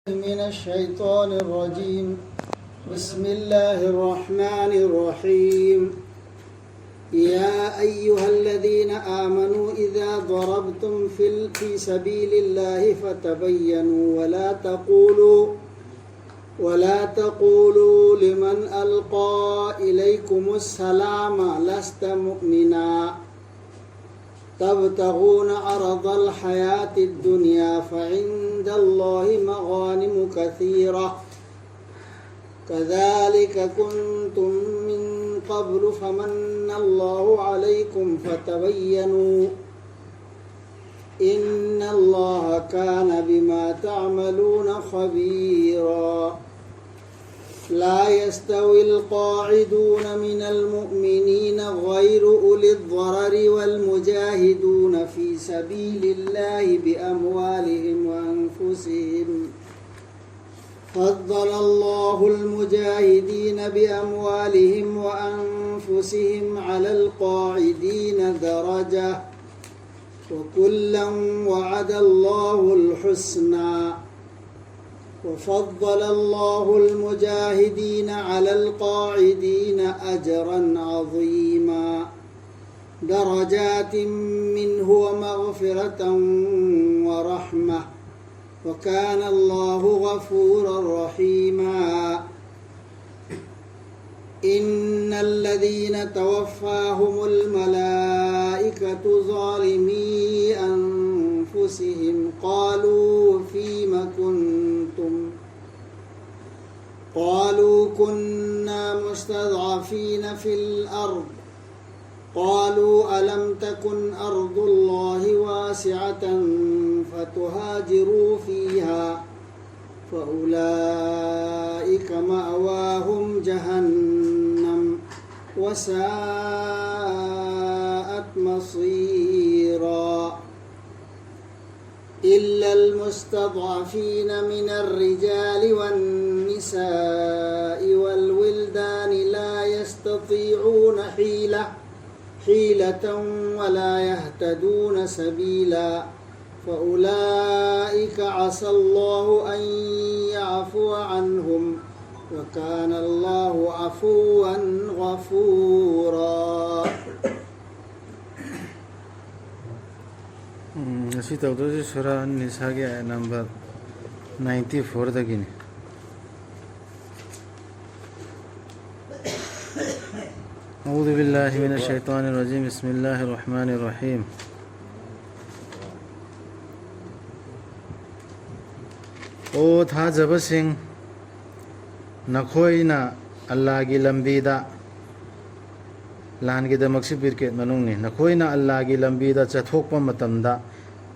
من الشيطان الرجيم. بسم الله الرحمن الرحيم. يا أيها الذين آمنوا إذا ضربتم في سبيل الله فتبينوا ولا تقولوا لمن ألقى إليكم السلام لست مؤمنا تبتغون عرض الحياة الدنيا فعند الله مغانم كثيرة كذلك كنتم من قبل فمن الله عليكم فتبينوا إن الله كان بما تعملون خبيرا. لا يستوي القاعدون من المؤمنين غير أولي الضرر والمجاهدون في سبيل الله بأموالهم وأنفسهم. فضل الله المجاهدين بأموالهم وأنفسهم على القاعدين درجة وكلا وعد الله الحسنى. وفضل الله المجاهدين على القاعدين أجرا عظيما درجات منه ومغفرة ورحمة وكان الله غفورا رحيما. إن الذين توفاهم الملائكة ظالمي أنفسهم قالوا فيم كنتم قالوا كنا مستضعفين في الأرض قالوا ألم تكن أرض الله واسعة فتهاجروا فيها فأولئك مأواهم جهنم وساءت مصيرا. إلا المستضعفين من الرجال والنساء والولدان لا يستطيعون حيلة ولا يهتدون سبيلا فأولئك عسى الله أن يعفو عنهم وكان الله عفوا غفورا. Nasi tahu tu surah An-Nisa ke ayat number 94 tadi ni. A'udzu billahi minasy syaithanir rajim. Bismillahirrahmanirrahim. O thajaba sing nakhoina Allah gi lambida lan gi damak si birket manung ni nakhoina Allah gi lambida chathokpa matamda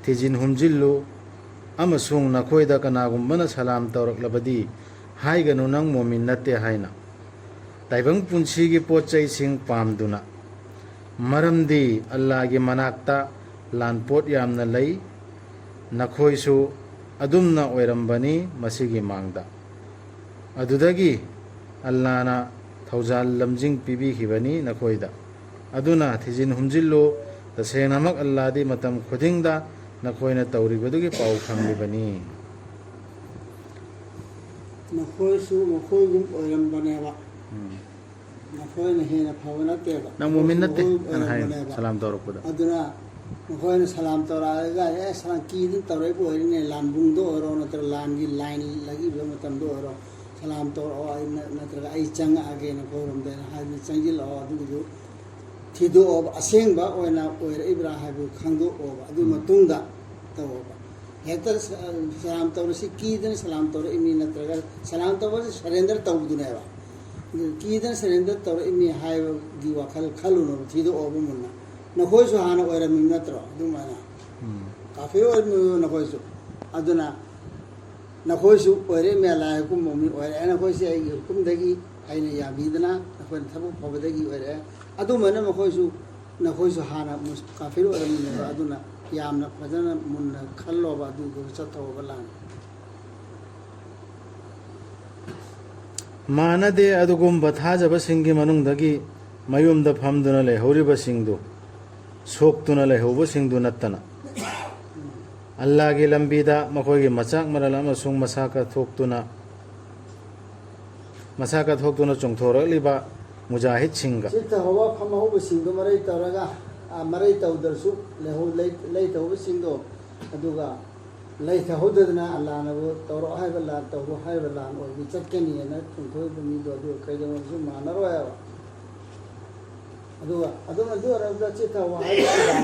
tijin humjillu amasung nakhoida kanagumbana salam tawraklabadi haiganu nang mu'min natte haina taibang punsi gi pochai sing pamduna maramdi Allah gi manakta lan pot yamna lei nakhoisu adumna oirambani masigi mangda adudagi allana thaujal lamjing pibi khibani nakhoida aduna thijin humjillo tasenamak alladi matam khudingda nakhoina tawribadugi pau khanglibani nakhoisu makhoigum oirambanewa nakhoina hena phawna teba nang mu'min natte an hay salam tawrakpada aduna nakhoina salam tawraga salam kidin tawrai boirine lan bungdo oro natra lan gi line lagi be matam do oro salam tawra natra ai changa age na khoram de ha ni changil o adu thido ob asengba oina oira ibrahim khangdo ob adu matungda tawba hektar salam tawra si kidin salam tawra imi natra salam tawra surrender tawduneva kidin surrender tawra imi hay gi wakal khaluno thido ob munna nakhoisu hana oira min natra dumana kafe or nakhoisu aduna nakhoisu oire mela kum momi oire nakhoisi ai kum dagi aina ya bidna nakhoi thabu pabadagi oire adumana nakhoisu hana kafe or min aduna yamna fajana munna khalloba adu go chathoba lan manade adugum bathajaba singi manungdagi mayumda phamduna le horiba singdu सोक्तुना लेहौबसिंदु नत्तना ꯑꯜꯂꯥꯍꯒꯤ ꯂꯝꯕꯤꯗ ꯃꯈꯣꯏꯒꯤ ꯃꯆꯥꯛ ꯃꯔꯜ ꯑꯃꯁꯨꯡ ꯃꯁꯥ ꯀꯠꯊꯣꯛꯇꯨꯅ ꯆꯣꯡꯊꯣꯔꯛꯂꯤꯕ ꯃꯨꯖꯥꯍꯤꯗꯁꯤꯡꯒ ꯆꯤꯠꯇ ꯍꯧꯕ ꯐꯝ ꯍꯧꯕꯁꯤꯡꯗꯣ ꯃꯔꯩ ꯇꯧꯔꯒ ꯃꯔꯩ ꯇꯧꯗ꯭ꯔꯁꯨ ꯂꯩꯇꯧꯕꯁꯤꯡꯗꯣ ꯑꯗꯨꯒ ꯂꯩꯊꯍꯧꯗꯗꯅ ꯑꯜꯂꯥꯍꯅꯕꯨ ꯇꯧꯔꯛꯑꯣ ꯍꯥꯏꯕ ꯂꯥꯟ ꯇꯧꯔꯣ ꯍꯥꯏꯕ ꯂꯥꯟ ꯑꯣꯏꯕꯤ ꯆꯠꯀꯅꯤꯅ ꯆꯣꯡꯊꯣꯛꯏꯕ ꯃꯤꯗꯣ ꯑꯗꯨꯒ ꯀꯩꯗꯧꯅꯁꯨ ꯃꯥꯟꯅꯔꯣꯏꯕ ꯑꯗꯨꯒ ꯑꯗꯨꯝ ꯑꯗꯨ ꯑꯣꯏꯔꯕꯗ ꯆꯤꯠꯇ ꯍꯧꯕ ꯍꯥꯏꯕꯁꯤꯗ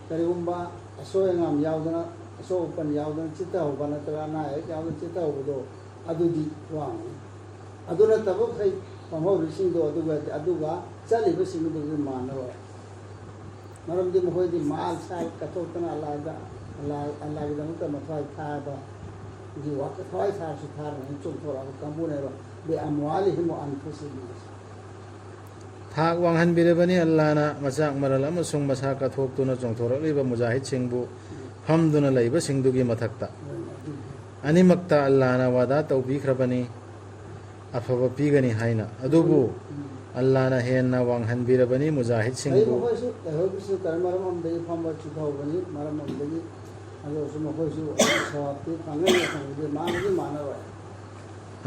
ꯀꯔꯤꯒꯨꯝꯕ ꯑꯁꯣꯏ ꯑꯉꯥꯝ ꯌꯥꯎꯗꯅ ꯑꯁꯣꯛ ꯑꯄꯟ ꯌꯥꯎꯗꯅ ꯆꯤꯠꯇ ꯍꯧꯕ ꯅꯠꯇ꯭ꯔꯒ ꯑꯅꯥ ꯑꯌꯦꯛ ꯌꯥꯎꯗꯅ ꯆꯤꯠꯇ ꯍꯧꯕꯗꯣ ꯑꯗꯨꯗꯤ ꯋꯥꯡꯉꯤ ꯑꯗꯨ ꯅꯠꯇꯕ ꯃꯈꯩ ꯐꯝꯍꯧꯔꯤꯁꯤꯡꯗꯣ ꯑꯗꯨꯒ ꯆꯠꯂꯤꯕꯁꯤꯡꯗꯨꯁꯨ ꯃꯥꯟꯅꯔꯣꯏ ꯃꯔꯝꯗꯤ ꯃꯈꯣꯏꯗꯤ ꯃꯥꯜ ꯁꯥꯏ ꯀꯠꯊꯣꯛꯇꯅ ꯑꯜꯂꯥꯍꯒꯤꯗꯃꯛꯇ ꯃꯊ꯭ꯋꯥꯏ ꯊꯥꯕ ꯊꯋꯥꯏ ꯊꯥꯔꯁꯨ ꯊꯥꯔꯅꯤ ꯆꯣꯡꯊꯣꯔꯛꯑꯕ ꯀꯥꯡꯕꯨꯅꯦꯕ ꯕꯦ ꯑꯝꯋꯥꯂꯤꯍꯤꯝ ꯋꯥ ꯑꯟꯐꯨꯁꯤꯍꯤꯝ ꯊꯥꯛ ꯋꯥꯡꯍꯟꯕꯤꯔꯕꯅꯤ ꯑꯜꯂꯥꯍꯅ ꯃꯆꯥꯛ ꯃꯔꯜ ꯑꯃꯁꯨꯡ ꯃꯁꯥ ꯀꯠꯊꯣꯛꯇꯨꯅ ꯆꯣꯡꯊꯣꯔꯛꯂꯤꯕ ꯃꯨꯖꯥꯍꯤꯗꯁꯤꯡꯕꯨ ꯐꯝꯗꯨꯅ ꯂꯩꯕꯁꯤꯡꯗꯨꯒꯤ ꯃꯊꯛꯇ ꯑꯅꯤꯃꯛꯇ ꯑꯜꯂꯥꯍꯅ ꯋꯥꯗꯥ ꯇꯧꯕꯤꯈ꯭ꯔꯕꯅꯤ ꯑꯐꯕ ꯄꯤꯒꯅꯤ ꯍꯥꯏꯅ ꯑꯗꯨꯕꯨ ꯑꯜꯂꯥꯍꯅ ꯍꯦꯟꯅ ꯋꯥꯡꯍꯟꯕꯤꯔꯕꯅꯤ ꯃꯨꯖꯥꯍꯤꯗꯁꯤꯡꯕꯨ ꯃꯈꯣꯏꯁꯨ ꯂꯩꯍꯧꯕꯁꯨ ꯃꯔꯝ ꯑꯃꯗꯒꯤ ꯐꯝꯕ ꯆꯨꯊꯍꯧꯕꯅꯤ ꯃꯔꯝ ꯑꯃꯗꯒꯤ ꯑꯗꯨꯁꯨ ꯃꯈꯣꯏꯁꯨ ꯁꯋꯥꯞꯇꯤ ꯐꯪꯒꯅꯤ ꯐꯪꯕꯗꯤ ꯃꯥꯟꯅꯗꯤ ꯃꯥꯟꯅꯔꯣꯏ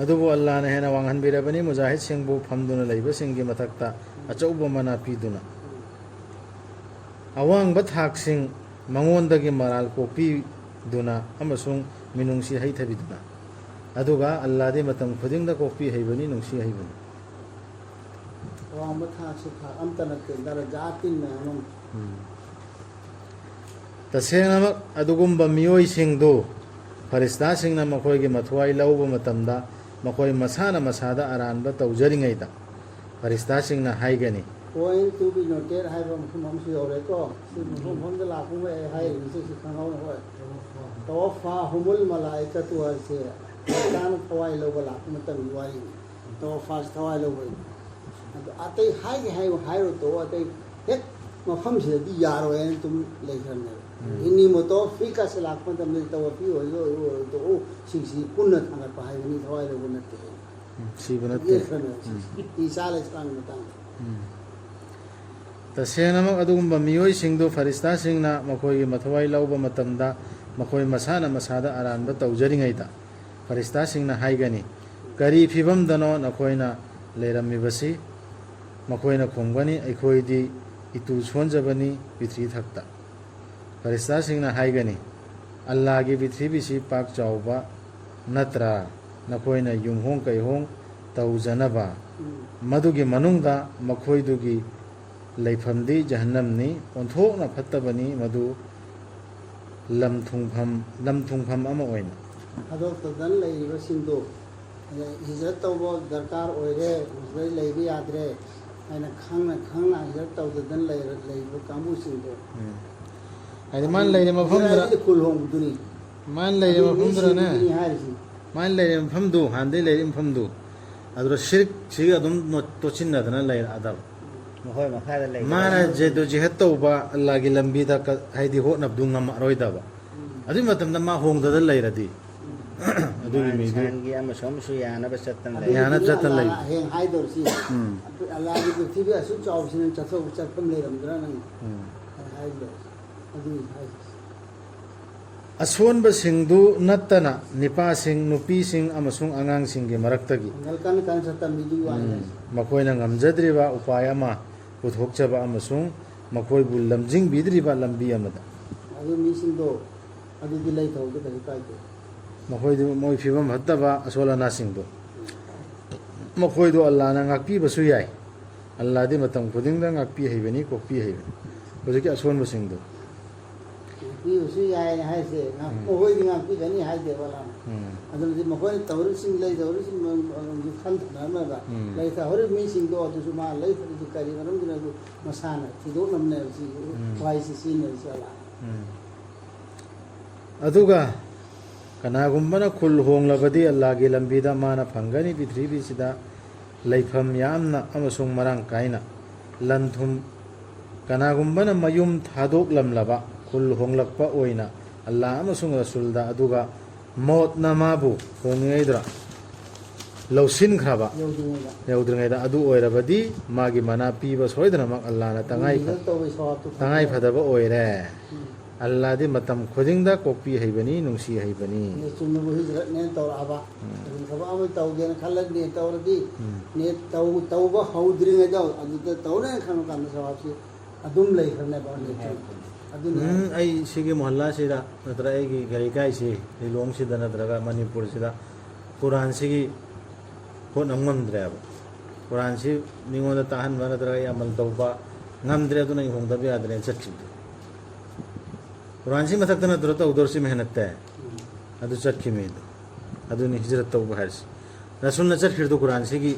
ꯑꯗꯨꯕꯨ ꯑꯜꯂꯥꯍꯅ ꯍꯦꯟꯅ ꯋꯥꯡꯍꯟꯕꯤꯔꯕꯅꯤ ꯃꯨꯖꯥꯍꯤꯗꯁꯤꯡꯕꯨ ꯐꯝꯗꯨꯅ ꯂꯩꯕꯁꯤꯡꯒꯤ ꯃꯊꯛꯇ ꯑꯆꯧꯕ ꯃꯅꯥ ꯄꯤꯗꯨꯅ ꯑꯋꯥꯡꯕ ꯊꯥꯛꯁꯤꯡ ꯃꯉꯣꯟꯗꯒꯤ ꯃꯔꯥꯜ ꯀꯣꯛꯄꯤꯗꯨꯅ ꯑꯃꯁꯨꯡ ꯃꯤꯅꯨꯡꯁꯤ ꯍꯩꯊꯕꯤꯗꯨꯅ ꯑꯗꯨꯒ ꯑꯜꯂꯥꯍꯗꯤ ꯃꯇꯝ ꯈꯨꯗꯤꯡꯗ ꯀꯣꯛꯄꯤ ꯍꯩꯕꯅꯤ ꯅꯨꯡꯁꯤ ꯍꯩꯕꯅꯤ ꯑꯋꯥꯡꯕ ꯊꯥꯛꯁꯤ ꯊꯥꯛ ꯑꯝꯇ ꯅꯠꯇꯦ ꯗꯔꯖꯥꯇꯤꯟ ꯃꯌꯥꯝ ꯑꯃ ꯇꯁꯦꯡꯅꯃꯛ ꯑꯗꯨꯒꯨꯝꯕ ꯃꯤꯑꯣꯏꯁꯤꯡꯗꯨ ꯐꯔꯤꯁꯇꯥꯁꯤꯡꯅ ꯃꯈꯣꯏꯒꯤ ꯃꯊ꯭ꯋꯥꯏ ꯂꯧꯕ ꯃꯇꯝꯗ ꯃꯈꯣꯏ ꯃꯁꯥꯅ ꯃꯁꯥꯗ ꯑꯔꯥꯟꯕ ꯇꯧꯖꯔꯤꯉꯩꯗ ꯐꯔꯤꯁꯇꯥꯁꯤꯡꯅ ꯍꯥꯏꯒꯅꯤ ꯄꯣꯏꯟ ꯇꯨ ꯕꯤ ꯅꯣꯇꯦꯠ ꯍꯥꯏꯕ ꯃꯐꯝ ꯑꯃꯁꯨ ꯌꯧꯔꯦꯀꯣ ꯁꯤ ꯃꯐꯝꯗ ꯂꯥꯛꯄ ꯑꯩ ꯍꯥꯏꯔꯤꯕꯁꯤ ꯁꯤ ꯈꯪꯍꯧꯅ ꯍꯣꯏ ꯇꯋꯐꯥ ꯍꯨꯃꯨꯜ ꯃꯂꯥꯏꯀꯇꯨ ꯍꯥꯏꯁꯦ ꯃꯁꯥꯅ ꯊꯋꯥꯏ ꯂꯧꯕ ꯂꯥꯛꯄ ꯃꯇꯝꯒꯤ ꯋꯥꯔꯤꯅꯤ ꯇꯋꯐꯥꯁꯤ ꯊꯋꯥꯏ ꯂꯧꯕꯅꯤ ꯑꯗꯣ ꯑꯇꯩ ꯍꯥꯏꯔꯣ ꯇꯧ ꯑꯇꯩ ꯍꯦꯛ ꯃꯐꯝꯁꯤꯗꯗꯤ ꯌꯥꯔꯣꯏ ꯍꯥꯏꯅ ꯑꯗꯨꯝ ꯂꯩꯈ꯭ꯔꯕꯅꯦꯕ ꯏꯅꯤ ꯃꯣꯇꯣ ꯐꯤꯀꯁꯤ ꯂꯥꯛꯄ ꯃꯇꯝꯗꯗꯤ ꯇꯋꯐꯤ ꯑꯣꯏꯔꯣ ꯁꯤꯡꯁꯤ ꯄꯨꯟꯅ ꯊꯥꯡꯒꯠꯄ ꯍꯥꯏꯕꯅꯤ ꯊꯋꯥꯏ ꯂꯧꯕ ꯅꯠꯇꯦ ꯁꯤꯕ ꯅꯠꯇꯦ ꯏꯁꯥ ꯂꯩꯁꯥꯡꯒꯤ ꯃꯇꯥꯡꯗ ꯇꯁꯦꯡꯅꯃꯛ ꯑꯗꯨꯒꯨꯝꯕ ꯃꯤꯑꯣꯏꯁꯤꯡꯗꯨ ꯐꯔꯤꯁꯇꯥꯁꯤꯡꯅ ꯃꯈꯣꯏꯒꯤ ꯃꯊꯋꯥꯏ ꯂꯧꯕ ꯃꯇꯝꯗ ꯃꯈꯣꯏ ꯃꯁꯥꯅ ꯃꯁꯥꯗ ꯑꯔꯥꯟꯕ ꯇꯧꯖꯔꯤꯉꯩꯗ ꯐꯔꯤꯁꯇꯥꯁꯤꯡꯅ ꯍꯥꯏꯒꯅꯤ ꯀꯔꯤ ꯐꯤꯕꯝꯗꯅꯣ ꯅꯈꯣꯏꯅ ꯂꯩꯔꯝꯃꯤꯕꯁꯤ ꯃꯈꯣꯏꯅ ꯈꯨꯝꯒꯅꯤ ꯑꯩꯈꯣꯏꯗꯤ ꯏꯇꯨ ꯁꯣꯟꯖꯕꯅꯤ ꯄ꯭ꯔꯤꯊꯤꯕꯤꯊꯛꯇ ꯐꯔꯤꯁꯇꯥꯁꯤꯡꯅ ꯍꯥꯏꯒꯅꯤ ꯑꯜꯂꯥꯍꯒꯤ ꯄ꯭ꯔꯤꯊꯤꯕꯤꯁꯤ ꯄꯥꯛ ꯆꯥꯎꯕ ꯅꯠꯇ꯭ꯔꯥ ꯅꯈꯣꯏꯅ ꯌꯨꯝꯍꯣꯡ ꯀꯩꯍꯣꯡ ꯇꯧꯖꯅꯕ ꯃꯗꯨꯒꯤ ꯃꯅꯨꯡꯗ ꯃꯈꯣꯏꯗꯨꯒꯤ ꯂꯩꯐꯝꯗꯤ ꯖꯍꯟꯅꯝꯅꯤ ꯑꯣꯟꯊꯣꯛꯅ ꯐꯠꯇꯕꯅꯤ ꯃꯗꯨ ꯂꯝ ꯊꯨꯡꯐꯝ ꯑꯃ ꯑꯣꯏꯅ ꯊꯥꯗꯣꯛꯇꯗꯅ ꯂꯩꯔꯤꯕꯁꯤꯡꯗꯣ ꯍꯤꯖꯔꯠ ꯇꯧꯕ ꯗꯔꯀꯥꯔ ꯑꯣꯏꯔꯦ ꯃꯁꯤꯗꯩ ꯂꯩꯕ ꯌꯥꯗ꯭ꯔꯦ ꯍꯥꯏꯅ ꯈꯪꯅ ꯍꯤꯖꯔꯠ ꯇꯧꯗꯗꯅ ꯂꯩꯔꯤꯕ ꯀꯥꯡꯕꯨꯁꯤꯡꯗꯣ ꯍꯥꯏꯗꯤ ꯃꯥꯅ ꯂꯩꯔꯤꯕ ꯃꯐꯝꯗꯨꯗ ꯈꯨꯜ ꯍꯣꯡꯕꯗꯨꯅꯤ ꯃꯥꯅ ꯂꯩꯔꯤꯕ ꯃꯐꯝꯗꯨꯗꯅꯦ ꯍꯥꯏꯔꯤꯁꯤ ꯃꯥꯅ ꯂꯩꯔꯤꯕ ꯃꯐꯝꯗꯨ ꯍꯥꯟꯅꯗꯒꯤ ꯂꯩꯔꯤꯕ ꯃꯐꯝꯗꯨ ꯑꯗꯨꯗ ꯁꯤꯔꯤꯛꯁꯤꯒ ꯑꯗꯨꯝ ꯇꯣꯠꯁꯤꯟꯅꯗꯅ ꯂꯩꯔꯛꯑꯗꯕ ꯃꯈꯣꯏ ꯃꯈꯥꯗ ꯂꯩ ꯃꯥꯅ ꯖꯤꯍad ꯇꯧꯕ ꯑꯜꯂꯥꯍꯒꯤ ꯂꯝꯕꯤꯗ ꯍꯥꯏꯗꯤ ꯍꯣꯠꯅꯕꯗꯨ ꯉꯝꯃꯔꯣꯏꯗꯕ ꯑꯗꯨꯒꯤ ꯃꯇꯝꯗ ꯃꯥ ꯍꯣꯡꯗꯗ ꯂꯩꯔꯗꯤ ꯑꯗꯨꯒꯤ ꯃꯤꯗꯨ ꯑꯃꯁꯨ ꯌꯥꯅꯕ ꯆꯠꯇꯅ ꯂꯩ ꯌꯥꯅ ꯆꯠꯇꯅ ꯂꯩ ꯍꯌꯦꯡ ꯍꯥꯏꯗꯧꯔꯁꯤ ꯑꯜꯂꯥꯍꯒꯤ ꯄ꯭ꯔꯤꯊꯤꯕꯤ ꯑꯁꯨꯛ ꯆꯥꯎꯕꯁꯤꯅ ꯆꯠꯐꯝ ꯂꯩꯔꯝꯗ꯭ꯔꯥ ꯅꯪ ꯍꯥꯏꯗꯣ ꯑꯗꯨꯒꯤ ꯍꯥꯏꯁꯤ ꯑꯁꯣꯟꯕꯁꯤꯡꯗꯨ ꯅꯠꯇꯅ ꯅꯤꯄꯥꯁꯤꯡ ꯅꯨꯄꯤꯁꯤꯡ ꯑꯃꯁꯨꯡ ꯑꯉꯥꯡꯁꯤꯡꯒꯤ ꯃꯔꯛꯇꯒꯤ ꯃꯈꯣꯏꯅ ꯉꯝꯖꯗ꯭ꯔꯤꯕ ꯎꯄꯥꯏ ꯑꯃ ꯄꯨꯊꯣꯛꯆꯕ ꯑꯃꯁꯨꯡ ꯃꯈꯣꯏꯕꯨ ꯂꯝꯖꯤꯡꯕꯤꯗ꯭ꯔꯤꯕ ꯂꯝꯕꯤ ꯑꯃꯗ ꯑꯗꯨ ꯃꯤꯁꯤꯡꯗꯣ ꯑꯗꯨꯗꯤ ꯂꯩꯊꯧꯗ ꯀꯩꯁꯨ ꯀꯥꯏꯗꯦ ꯃꯣꯏ ꯐꯤꯕꯝ ꯐꯠꯇꯕ ꯑꯁꯣꯜ ꯑꯅꯥꯁꯤꯡꯗꯣ ꯃꯈꯣꯏꯗꯣ ꯑꯜꯂꯥꯍꯅ ꯉꯥꯛꯄꯤꯕꯁꯨ ꯌꯥꯏ ꯑꯜꯂꯥꯍꯗꯤ ꯃꯇꯝ ꯈꯨꯗꯤꯡꯗ ꯉꯥꯛꯄꯤ ꯍꯩꯕꯅꯤ ꯀꯣꯛꯄꯤ ꯍꯩꯕꯅꯤ ꯍꯧꯖꯤꯛꯀꯤ ꯑꯁꯣꯟꯕꯁꯤꯡꯗꯣ ꯉꯥꯛꯄꯤꯕꯁꯨ ꯌꯥꯏ ꯍꯥꯏꯁꯦ ꯃꯈꯣꯏꯗꯤ ꯉꯥꯛꯄꯤꯒꯅꯤ ꯍꯥꯏꯗꯦꯕ ꯑꯜꯂꯥꯍꯅ ꯑꯗꯨꯅꯗꯤ ꯃꯈꯣꯏꯅ ꯇꯧꯔꯤꯁꯤꯡ ꯂꯩꯇꯧꯔꯤꯁꯤꯡ ꯈꯟꯊꯅꯔꯝꯃꯒ ꯂꯩꯊꯍꯧꯔꯤꯕ ꯃꯤꯁꯤꯡꯗꯣ ꯑꯗꯨꯁꯨ ꯃꯥ ꯂꯩꯇꯔꯤꯁꯤ ꯀꯔꯤ ꯃꯔꯝꯒꯤꯅꯣ ꯑꯗꯨ ꯃꯁꯥꯅ ꯊꯤꯗꯣꯛꯅꯕꯅꯦꯕ ꯁꯤ ꯋꯥꯍꯩꯁꯤ ꯁꯤꯖꯤꯟꯅꯔꯤꯁꯤ ꯑꯜꯂꯥꯍꯅ ꯑꯗꯨꯒ ꯀꯅꯥꯒꯨꯝꯕꯅ ꯈꯨꯜ ꯍꯣꯡꯂꯕꯗꯤ ꯑꯜꯂꯥꯍꯒꯤ ꯂꯝꯕꯤꯗ ꯃꯥꯅ ꯐꯪꯒꯅꯤ ꯄ꯭ꯔꯤꯊꯤꯕꯤꯁꯤꯗ ꯂꯩꯐꯝ ꯌꯥꯝꯅ ꯑꯃꯁꯨꯡ ꯃꯔꯥꯡ ꯀꯥꯏꯅ ꯂꯟ ꯊꯨꯝ ꯀꯅꯥꯒꯨꯝꯕꯅ ꯃꯌꯨꯝ ꯊꯥꯗꯣꯛꯂꯝꯂꯕ ꯈꯨꯜ ꯍꯣꯡꯂꯛꯄ ꯑꯣꯏꯅ ꯑꯜꯂꯥꯍ ꯑꯃꯁꯨꯡ ꯔꯁꯨꯜꯗ ꯑꯗꯨꯒ ꯃꯣꯠꯅ ꯃꯥꯕꯨ ꯍꯣꯡꯂꯤꯉꯩꯗ ꯂꯧꯁꯤꯟꯈ꯭ꯔꯕ ꯌꯧꯗ꯭ꯔꯤꯉꯩꯗ ꯑꯗꯨ ꯑꯣꯏꯔꯕꯗꯤ ꯃꯥꯒꯤ ꯃꯅꯥ ꯄꯤꯕ ꯁꯣꯏꯗꯅꯃꯛ ꯑꯜꯂꯥꯍꯅ ꯇꯉꯥꯏ ꯐꯗꯕ ꯑꯣꯏꯔꯦ ꯑꯜꯂꯥꯗꯤ ꯃꯇꯝ ꯈꯨꯗꯤꯡꯗ ꯀꯣꯛꯄꯤ ꯍꯩꯕꯅꯤ ꯅꯨꯡꯁꯤ ꯍꯩꯕꯅꯤ ꯅꯦ ꯆꯨꯝꯅꯕꯨ ꯍꯤꯖꯔꯠꯅꯦ ꯇꯧꯔꯛꯑꯕ ꯑꯗꯨ ꯊꯕꯛ ꯑꯃ ꯇꯧꯒꯦꯅ ꯈꯜꯂꯗꯤ ꯅꯦ ꯇꯧꯔꯗꯤ ꯅꯦ ꯇꯧꯕ ꯍꯧꯗ꯭ꯔꯤꯉꯩꯗ ꯑꯗꯨꯗ ꯇꯧꯔꯦꯅ ꯈꯟꯕ ꯀꯥꯟꯗ ꯁꯋꯥꯕꯁꯤ ꯑꯗꯨꯝ ꯂꯩꯈ꯭ꯔꯅꯦꯕ ꯑꯗꯨꯅ ꯑꯩ ꯁꯤꯒꯤ ꯃꯣꯍꯜꯂꯥꯁꯤꯗ ꯅꯠꯇ꯭ꯔꯒ ꯑꯩꯒꯤ ꯂꯩꯀꯥꯏꯁꯤ ꯂꯤꯂꯣꯡꯁꯤꯗ ꯅꯠꯇ꯭ꯔꯒ ꯃꯅꯤꯄꯨꯔꯁꯤꯗ ꯀꯨꯔꯥꯟꯁꯤꯒꯤ ꯍꯣꯠꯅ ꯉꯝꯗ꯭ꯔꯦꯕ ꯀꯨꯔꯥꯟꯁꯤ ꯃꯤꯉꯣꯟꯗ ꯇꯥꯍꯟꯕ ꯅꯠꯇ꯭ꯔꯒ ꯑꯩ ꯑꯃꯜ ꯇꯧꯕ ꯉꯝꯗ꯭ꯔꯦ ꯑꯗꯨꯅ ꯑꯩ ꯍꯣꯡꯗꯕ ꯌꯥꯗ꯭ꯔꯦꯅ ꯆꯠꯈꯤꯕꯗꯣ ꯀꯨꯔꯥꯟꯁꯤ ꯃꯊꯛꯇ ꯅꯠꯇ꯭ꯔ ꯇꯧꯗꯧꯔꯁꯤ ꯃꯦꯍꯅꯠꯇꯦ ꯑꯗꯨ ꯆꯠꯈꯤꯃꯤꯗꯣ ꯑꯗꯨꯅꯤ ꯍꯤꯖꯔꯠ ꯇꯧꯕ ꯍꯥꯏꯔꯤꯁꯤ ꯔꯁꯨꯜꯅ ꯆꯠꯈꯤꯕꯗꯣ ꯀꯨꯔꯥꯟꯁꯤꯒꯤ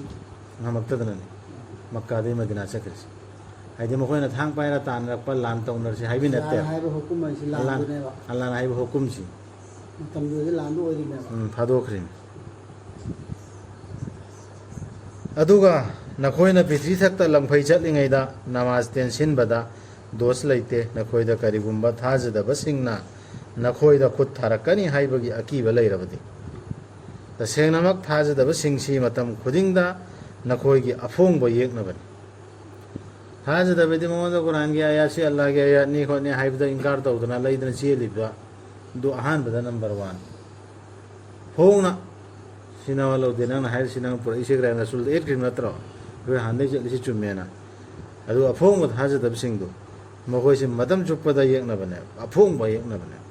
ꯉꯝꯃꯛꯇꯗꯅꯅꯤ ꯃꯛꯀꯥꯗꯩ ꯃꯗꯤꯅꯥ ꯆꯠꯈ꯭ꯔꯤꯁꯤ ꯍꯥꯏꯗꯤ ꯃꯈꯣꯏꯅ ꯊꯥꯡ ꯄꯥꯏꯔ ꯇꯥꯟꯅꯔꯛꯄ ꯂꯥꯟ ꯇꯧꯅꯔꯁꯤ ꯍꯥꯏꯕꯤ ꯅꯠꯇꯦ ꯍꯥꯏꯕ ꯍꯨꯀꯨꯝ ꯍꯥꯏꯁꯤ ꯂꯥꯟꯗꯨꯅꯦꯕ ꯑꯜꯂꯥꯍꯅ ꯍꯥꯏꯕ ꯍꯨꯀꯨꯝꯁꯤ ꯃꯇꯝꯗꯨꯗꯤ ꯂꯥꯟꯗꯨ ꯑꯣꯏꯔꯤꯅꯦꯕ ꯊꯥꯗꯣꯛꯈ꯭ꯔꯤꯅꯤ ꯑꯗꯨꯒ ꯅꯈꯣꯏꯅ ꯄ꯭ꯔꯤꯊꯤ ꯊꯛꯇ ꯂꯪꯐꯩ ꯆꯠꯂꯤꯉꯩꯗ ꯅꯃꯥꯖ ꯇꯦꯟꯁꯤꯟꯕꯗ ꯗꯣꯁ ꯂꯩꯇꯦ ꯅꯈꯣꯏꯗ ꯀꯔꯤꯒꯨꯝꯕ ꯊꯥꯖꯗꯕꯁꯤꯡꯅ ꯅꯈꯣꯏꯗ ꯈꯨꯠ ꯊꯥꯔꯛꯀꯅꯤ ꯍꯥꯏꯕꯒꯤ ꯑꯀꯤꯕ ꯂꯩꯔꯕꯗꯤ ꯇꯁꯦꯡꯅꯃꯛ ꯊꯥꯖꯗꯕꯁꯤꯡꯁꯤ ꯃꯇꯝ ꯈꯨꯗꯤꯡꯗ ꯅꯈꯣꯏꯒꯤ ꯑꯐꯣꯡꯕ ꯌꯦꯛꯅꯕꯅꯤ ꯊꯥꯖꯗꯕꯗꯤ ꯃꯉꯣꯟꯗ ꯀꯨꯔꯥꯟꯒꯤ ꯑꯌꯥꯠꯁꯤ ꯑꯜꯂꯥꯍꯒꯤ ꯑꯌꯥꯠꯅꯤ ꯈꯣꯠꯅꯤ ꯍꯥꯏꯕꯗ ꯏꯟꯀꯥꯔ ꯇꯧꯗꯅ ꯂꯩꯗꯅ ꯆꯦꯜꯂꯤꯕ ꯑꯗꯨ ꯑꯍꯥꯟꯕꯗ ꯅꯝꯕꯔ 1 ꯐꯣꯡꯅ ꯁꯤꯅ ꯂꯧꯗꯦ ꯅꯪꯅ ꯍꯥꯏꯔꯤꯁꯤ ꯅꯪ ꯄꯨꯔꯛꯏꯁꯤ ꯀꯔꯥꯏ ꯔꯁꯨꯜꯗ ꯑꯦꯠꯈ꯭ꯔꯤꯕ ꯅꯠꯇ꯭ꯔꯣ ꯑꯩꯈꯣꯏ ꯍꯥꯟꯅꯗꯒꯤ ꯆꯠꯂꯤꯁꯤ ꯆꯨꯝꯃꯦꯅ ꯑꯗꯨ ꯑꯐꯣꯡꯕ ꯊꯥꯖꯗꯕꯁꯤꯡꯗꯨ ꯃꯈꯣꯏꯁꯤ ꯃꯇꯝ ꯆꯨꯞꯄꯗ ꯌꯦꯛꯅꯕꯅꯦꯕ ꯑꯐꯣꯡꯕ ꯌꯦꯛꯅꯕꯅꯦꯕ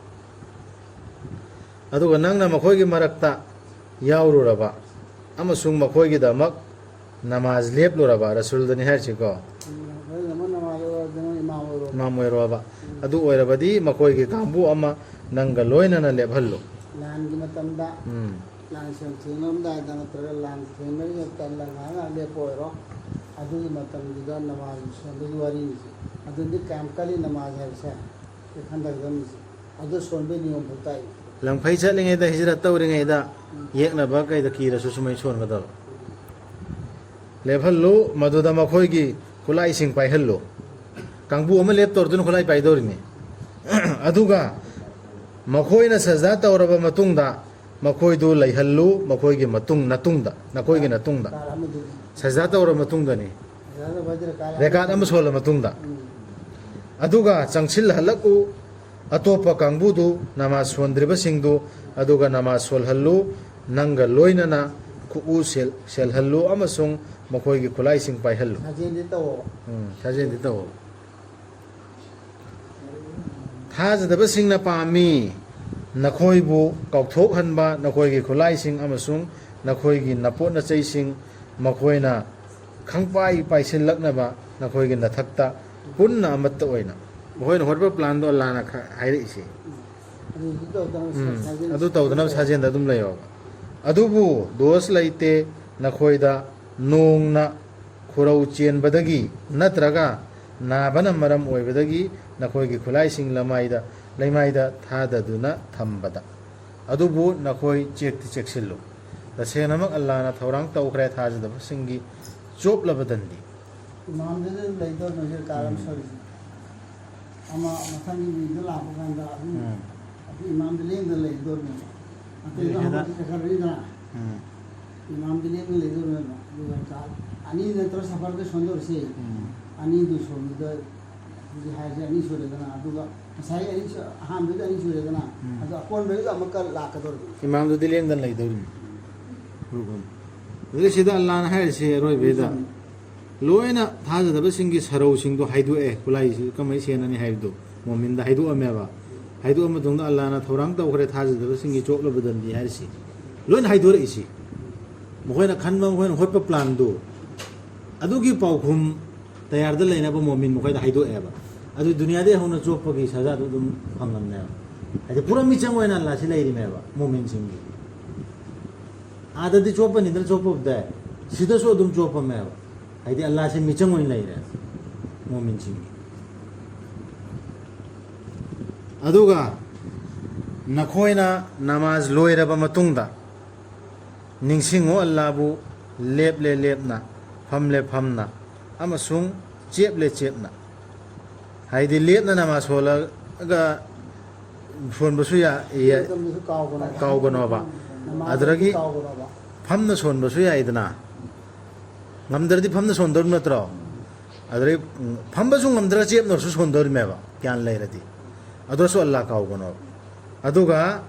ꯑꯗꯨꯒ ꯅꯪꯅ ꯃꯈꯣꯏꯒꯤ ꯃꯔꯛꯇ ꯌꯥꯎꯔꯨꯔꯕ ꯑꯃꯁꯨꯡ ꯃꯈꯣꯏꯒꯤꯗꯃꯛ ꯅꯃꯥꯖ ꯂꯦꯞꯂꯨꯔꯕ ꯔꯁꯨꯜꯗꯅꯤ ꯍꯥꯏꯔꯤꯁꯤꯀꯣ ꯏꯃꯥꯝ ꯑꯣꯏꯔꯣꯕ ꯑꯗꯨ ꯑꯣꯏꯔꯕꯗꯤ ꯃꯈꯣꯏꯒꯤ ꯀꯥꯡꯕꯨ ꯑꯃ ꯅꯪꯒ ꯂꯣꯏꯅꯅ ꯂꯦꯞꯍꯜꯂꯨ ꯂꯥꯟꯒꯤ ꯃꯇꯝꯗ ꯂꯥꯟ ꯁꯦꯟ ꯊꯦꯡꯉꯝꯗꯥꯏꯗ ꯅꯠꯇ꯭ꯔꯒ ꯂꯥꯟ ꯊꯦꯡꯅꯔꯤꯉꯩ ꯉꯥꯏꯍꯥꯛ ꯉꯥꯏꯍꯥꯛ ꯂꯦꯞꯄ ꯑꯣꯏꯔꯣ ꯑꯗꯨꯒꯤ ꯃꯇꯝꯗꯨꯗ ꯅꯃꯥꯖ ꯁꯣꯟꯕꯒꯤ ꯋꯥꯔꯤꯅꯤꯁꯤ ꯑꯗꯨꯗꯤ ꯀꯌꯥꯝ ꯀꯜꯂꯤ ꯅꯃꯥꯖ ꯍꯥꯏꯕꯁꯦ ꯈꯟꯊꯒꯗꯕꯅꯤꯁꯤ ꯑꯗꯨ ꯁꯣꯟꯕꯩ ꯅꯤꯌꯣꯝ ꯐꯥꯎ ꯇꯥꯛꯏ ꯂꯪꯐꯩ ꯆꯠꯂꯤꯉꯩꯗ ꯍꯤꯖꯔꯠ ꯇꯧꯔꯤꯉꯩꯗ ꯌꯦꯛꯅꯕ ꯀꯩꯗ ꯀꯤꯔꯁꯨ ꯁꯨꯃꯥꯏ ꯁꯣꯟꯒꯗꯕ ꯂꯦꯞꯍꯜꯂꯨ ꯃꯗꯨꯗ ꯃꯈꯣꯏꯒꯤ ꯈꯨꯠꯂꯥꯏꯁꯤꯡ ꯄꯥꯏꯍꯜꯂꯨ ꯀꯥꯡꯕꯨ ꯑꯃ ꯂꯦꯞꯇꯧꯔꯗꯨꯅ ꯈꯨꯠꯂꯥꯏ ꯄꯥꯏꯗꯧꯔꯤꯅꯤ ꯑꯗꯨꯒ ꯃꯈꯣꯏꯅ ꯁꯖꯗꯥ ꯇꯧꯔꯕ ꯃꯇꯨꯡꯗ ꯃꯈꯣꯏꯗꯨ ꯂꯩꯍꯜꯂꯨ ꯃꯈꯣꯏꯒꯤ ꯅꯈꯣꯏꯒꯤ ꯃꯇꯨꯡꯗ ꯁꯖꯗꯥ ꯇꯧꯔꯕ ꯃꯇꯨꯡꯗꯅꯤ ꯔꯦꯀꯥꯠ ꯑꯃ ꯁꯣꯜꯂ ꯃꯇꯨꯡꯗ ꯑꯗꯨꯒ ꯆꯪꯁꯤꯜꯍꯜꯂꯛꯎ ꯑꯇꯣꯞꯄ ꯀꯥꯡꯕꯨꯗꯨ ꯅꯃꯥꯖ ꯁꯣꯟꯗ꯭ꯔꯤꯕꯁꯤꯡꯗꯨ ꯑꯗꯨꯒ ꯅꯃꯥꯖ ꯁꯣꯜꯍꯜꯂꯨ ꯅꯪꯒ ꯂꯣꯏꯅꯅ ꯈꯨꯎ ꯁꯦꯜꯍꯜꯂꯨ ꯑꯃꯁꯨꯡ ꯃꯈꯣꯏꯒꯤ ꯈꯨꯠꯂꯥꯏꯁꯤꯡ ꯄꯥꯏꯍꯜꯂꯨ ꯁꯥꯖꯦꯟꯗꯤ ꯇꯧꯑꯣ ꯊꯥꯖꯗꯕꯁꯤꯡꯅ ꯄꯥꯝꯃꯤ ꯅꯈꯣꯏꯕꯨ ꯀꯥꯎꯊꯣꯛꯍꯟꯕ ꯅꯈꯣꯏꯒꯤ ꯈꯨꯠꯂꯥꯏꯁꯤꯡ ꯑꯃꯁꯨꯡ ꯅꯈꯣꯏꯒꯤ ꯅꯄꯣꯠ ꯅꯆꯩꯁꯤꯡ ꯃꯈꯣꯏꯅ ꯈꯪꯄꯥꯏ ꯄꯥꯏꯁꯤꯜꯂꯛꯅꯕ ꯅꯈꯣꯏꯒꯤ ꯅꯊꯛꯇ ꯄꯨꯟꯅ ꯑꯃꯠꯇ ꯑꯣꯏꯅ ꯃꯈꯣꯏꯅ ꯍꯣꯠꯄ ꯄ꯭ꯂꯥꯟꯗꯣ ꯑꯜꯂꯥꯍꯅ ꯍꯥꯏꯔꯛꯏꯁꯤ ꯑꯗꯨ ꯇꯧꯗꯅꯕ ꯁꯥꯖꯦꯟꯗ ꯑꯗꯨꯝ ꯂꯩꯌꯣꯕ ꯑꯗꯨꯕꯨ ꯗꯣꯁ ꯂꯩꯇꯦ ꯅꯈꯣꯏꯗ ꯅꯣꯡꯅ ꯈꯨꯔꯧ ꯆꯦꯟꯕꯗꯒꯤ ꯅꯠꯇ꯭ꯔꯒ ꯅꯥꯕꯅ ꯃꯔꯝ ꯑꯣꯏꯕꯗꯒꯤ ꯅꯈꯣꯏꯒꯤ ꯈꯨꯠꯂꯥꯏꯁꯤꯡ ꯂꯩꯃꯥꯏꯗ ꯊꯥꯗꯗꯨꯅ ꯊꯝꯕꯗ ꯑꯗꯨꯕꯨ ꯅꯈꯣꯏ ꯆꯦꯛꯇꯤ ꯆꯦꯛꯁꯤꯜꯂꯨ ꯇꯁꯦꯡꯅꯃꯛ ꯑꯜꯂꯥꯍꯅ ꯊꯧꯔꯥꯡ ꯇꯧꯈ꯭ꯔꯦ ꯊꯥꯖꯗꯕꯁꯤꯡꯒꯤ ꯆꯣꯞꯂꯕ ꯗꯟꯗꯤ ꯏꯃꯥꯝꯗꯨꯗ ꯂꯩꯗꯧꯔꯤꯕ ꯀꯥꯔꯝ ꯁꯣꯔꯤꯁꯤ ꯑꯃ ꯃꯊꯪꯒꯤ ꯃꯤꯗ ꯂꯥꯛꯄ ꯀꯥꯟꯗ ꯑꯗꯨ ꯏꯃꯥꯝꯗ ꯂꯦꯡꯗꯅ ꯂꯩꯗꯧꯔꯤꯕꯅꯦꯕ ꯑꯇꯩꯗ ꯍꯧꯒꯠꯇꯤ ꯆꯠꯈ꯭ꯔꯅꯤꯗꯅ ꯏꯃꯥꯝꯗ ꯂꯦꯡꯗꯅ ꯂꯩꯗꯧꯔꯤꯕꯅꯦꯕ ꯑꯗꯨꯒ ꯑꯅꯤ ꯅꯠꯇ꯭ꯔ ꯁꯐꯔꯗ ꯁꯣꯟꯗꯧꯔꯤꯁꯤ ꯑꯅꯤꯗꯨ ꯁꯣꯟꯕꯗ ꯍꯧꯖꯤꯛ ꯍꯥꯏꯔꯤꯁꯦ ꯑꯅꯤ ꯁꯨꯔꯦꯗꯅ ꯑꯗꯨꯒ ꯉꯁꯥꯏ ꯑꯍꯥꯟꯕꯗ ꯑꯅꯤ ꯁꯨꯔꯦꯗꯅ ꯑꯗꯣ ꯑꯀꯣꯟꯕꯒꯤꯗ ꯑꯃꯨꯛꯀ ꯂꯥꯛꯀꯗꯧꯔꯤꯕꯅꯤ ꯏꯃꯥꯝꯗꯨꯗꯤ ꯂꯦꯡꯗꯅ ꯂꯩꯗꯧꯔꯤꯅꯤ ꯑꯗꯨꯒ ꯁꯤꯗ ꯑꯜꯂꯥꯍꯅ ꯍꯥꯏꯔꯤꯁꯤ ꯑꯔꯣꯏꯕꯩꯗ ꯂꯣꯏꯅ ꯊꯥꯖꯗꯕꯁꯤꯡꯒꯤ ꯁꯔꯧꯁꯤꯡꯗꯣ ꯍꯥꯏꯗꯣꯛꯑꯦ ꯈꯨꯠꯂꯥꯏꯁꯤ ꯀꯃꯥꯏꯅ ꯁꯦꯟꯅꯅꯤ ꯍꯥꯏꯕꯗꯣ ꯃꯣꯃꯤꯟꯗ ꯍꯥꯏꯗꯣꯛꯑꯝꯃꯦꯕ ꯍꯥꯏꯗꯣꯛꯑ ꯃꯇꯨꯡꯗ ꯑꯜꯂꯥꯍꯅ ꯊꯧꯔꯥꯡ ꯇꯧꯈ꯭ꯔꯦ ꯊꯥꯖꯗꯕꯁꯤꯡꯒꯤ ꯆꯣꯞꯂꯕ ꯗꯟꯗꯤ ꯍꯥꯏꯔꯤꯁꯤ ꯂꯣꯏꯅ ꯍꯥꯏꯗꯣꯔꯛꯏꯁꯤ ꯃꯈꯣꯏꯅ ꯈꯟꯕ ꯃꯈꯣꯏꯅ ꯍꯣꯠꯄ ꯄ꯭ꯂꯥꯟꯗꯨ ꯑꯗꯨꯒꯤ ꯄꯥꯎꯈꯨꯝ ꯇꯌꯥꯔꯗ ꯂꯩꯅꯕ ꯃꯣꯃꯤꯟ ꯃꯈꯣꯏꯗ ꯍꯥꯏꯗꯣꯛꯑꯦꯕ ꯑꯗꯨ ꯗꯨꯅꯤꯌꯥꯗꯒꯤ ꯍꯧꯅ ꯆꯣꯞꯄꯒꯤ ꯁꯖꯥꯗꯨ ꯑꯗꯨꯝ ꯐꯪꯉꯝꯅꯦꯕ ꯍꯥꯏꯗꯤ ꯄꯨꯔꯥ ꯃꯤꯆꯪ ꯑꯣꯏꯅ ꯑꯜꯂꯥꯍꯁꯤ ꯂꯩꯔꯤꯃꯦꯕ ꯃꯣꯃꯤꯟꯁꯤꯡꯒꯤ ꯑꯥꯗꯗꯤ ꯆꯣꯞꯄꯅꯤꯗꯅ ꯆꯣꯞꯄꯕꯨꯗꯤ ꯁꯤꯗꯁꯨ ꯑꯗꯨꯝ ꯆꯣꯞꯄꯝꯃꯦꯕ ꯍꯥꯏꯗꯤ ꯑꯜꯂꯥꯍꯁꯤ ꯃꯤꯆꯪ ꯑꯣꯏꯅ ꯂꯩꯔꯦ ꯃꯣꯃꯤꯟꯁꯤꯡꯒꯤ ꯑꯗꯨꯒ ꯅꯈꯣꯏꯅ ꯅꯃꯥꯖ ꯂꯣꯏꯔꯕ ꯃꯇꯨꯡꯗ ꯅꯤꯡꯁꯤꯡꯉꯣ ꯑꯜꯂꯥꯍꯕꯨ ꯂꯦꯞꯂꯦ ꯂꯦꯞꯅ ꯐꯝꯂꯦ ꯐꯝꯅ ꯑꯃꯁꯨꯡ ꯆꯦꯞꯂꯦ ꯆꯦꯞꯅ ꯍꯥꯏꯗꯤ ꯂꯦꯞꯅ ꯅꯃꯥꯖ ꯁꯣꯜꯂꯒ ꯁꯣꯟꯕꯁꯨ ꯀꯥꯎꯒꯅꯣꯕ ꯑꯗꯨꯗꯒꯤ ꯐꯝꯅ ꯁꯣꯟꯕꯁꯨ ꯌꯥꯏꯗꯅ ꯉꯝꯗ꯭ꯔꯗꯤ ꯐꯝꯅ ꯁꯣꯟꯗꯧꯔꯤꯕ ꯅꯠꯇ꯭ꯔꯣ ꯑꯗꯨꯗꯒꯤ ꯐꯝꯕꯁꯨ ꯉꯝꯗ꯭ꯔꯒ ꯆꯦꯞꯅꯁꯨ ꯁꯣꯟꯗꯧꯔꯤꯃꯦꯕ ꯒ꯭ꯌꯥꯟ ꯂꯩꯔꯗꯤ ꯑꯗꯨꯁꯨ ꯑꯜꯂꯥ ꯀꯥꯎꯒꯅꯣ ꯑꯗꯨꯒ